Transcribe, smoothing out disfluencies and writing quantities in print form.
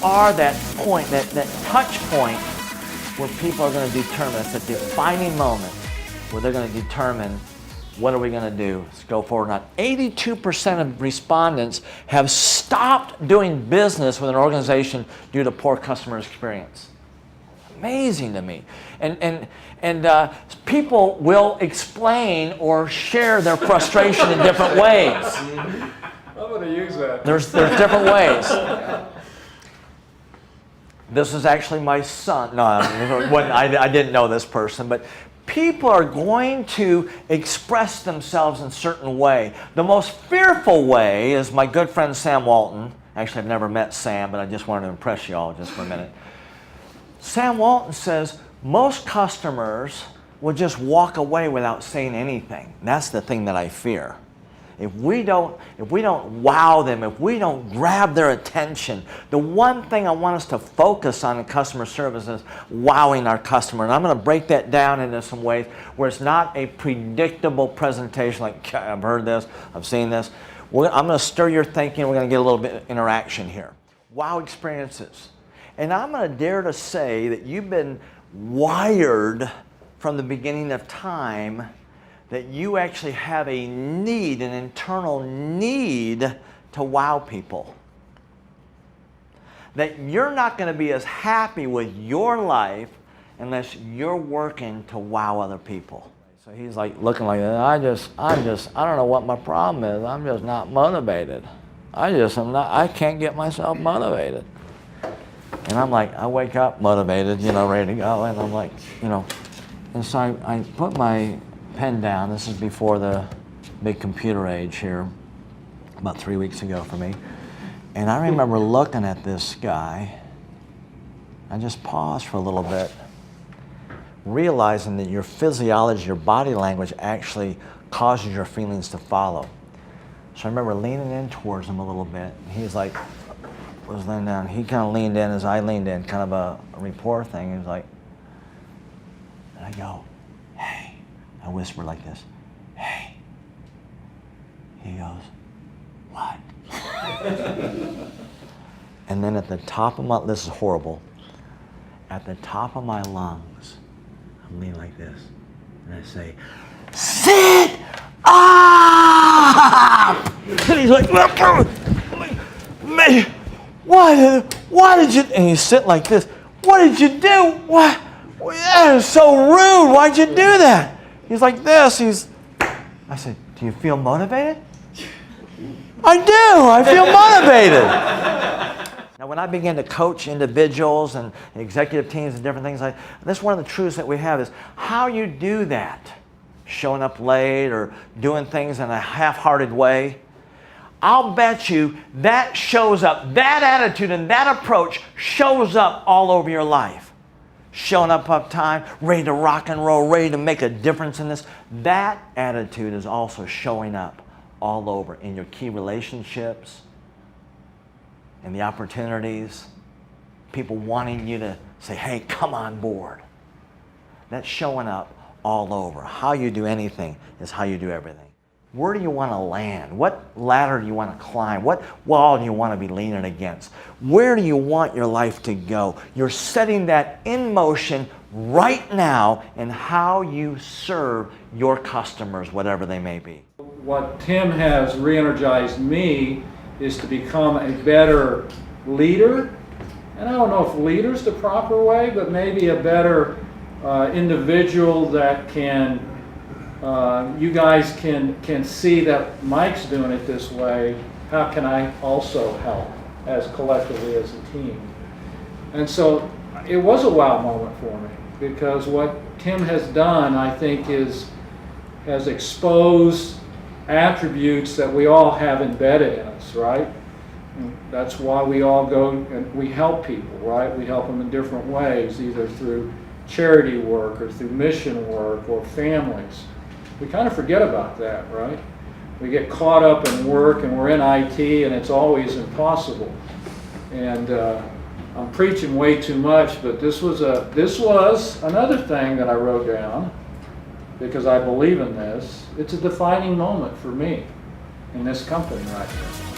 are that point, that touch point where people are going to determine, it's a defining moment where they're going to determine what are we going to do? Let's go forward. Now, 82% of respondents have stopped doing business with an organization due to poor customer experience. Amazing to me. And people will explain or share their frustration in different ways. I'm going to use that. There's different ways. This is actually my son. No, I didn't know this person, but people are going to express themselves in a certain way. The most fearful way is my good friend Sam Walton. Actually, I've never met Sam, but I just wanted to impress you all just for a minute. Sam Walton says most customers will just walk away without saying anything. That's the thing that I fear. If we don't wow them, if we don't grab their attention, the one thing I want us to focus on in customer service is wowing our customer. And I'm going to break that down into some ways where it's not a predictable presentation like, I've heard this, I've seen this. I'm going to stir your thinking. We're going to get a little bit of interaction here. Wow experiences. And I'm going to dare to say that you've been wired from the beginning of time that you actually have a need, an internal need to wow people. That you're not going to be as happy with your life unless you're working to wow other people. So he's like looking like that. I don't know what my problem is. I'm just not motivated. I can't get myself motivated. And I'm like, I wake up motivated, ready to go. And I'm like, and so I put my pen down. This is before the big computer age here, about 3 weeks ago for me. And I remember looking at this guy. I just paused for a little bit, realizing that your physiology, your body language actually causes your feelings to follow. So I remember leaning in towards him a little bit. He's like, was laying down. He kind of leaned in as I leaned in, kind of a rapport thing. He was like, and I go, hey. I whispered like this, hey. He goes, what? And then at the top of my, this is horrible, at the top of my lungs, I'm leaning like this, and I say, sit up! And he's like, man, why did you, and he's sitting like this, what did you do? What? That is so rude, why'd you do that? He's like this, I said, do you feel motivated? I do, I feel motivated. Now when I begin to coach individuals and executive teams and different things, that's one of the truths that we have is how you do that. Showing up late or doing things in a half-hearted way. I'll bet you that shows up, that attitude and that approach shows up all over your life. Showing up on time, ready to rock and roll, ready to make a difference in this. That attitude is also showing up all over in your key relationships, in the opportunities, people wanting you to say, hey, come on board. That's showing up all over. How you do anything is how you do everything. Where do you want to land? What ladder do you want to climb? What wall do you want to be leaning against? Where do you want your life to go? You're setting that in motion right now in how you serve your customers, whatever they may be. What Tim has re-energized me is to become a better leader. And I don't know if leader's the proper way, but maybe a better individual that can you guys can see that Mike's doing it this way. How can I also help as collectively as a team? And so it was a wow moment for me because what Tim has done, I think, has exposed attributes that we all have embedded in us, right? And that's why we all go and we help people, right? We help them in different ways, either through charity work or through mission work or families. We kind of forget about that, right? We get caught up in work and we're in IT and it's always impossible. And I'm preaching way too much, but this was another thing that I wrote down because I believe in this. It's a defining moment for me in this company right now.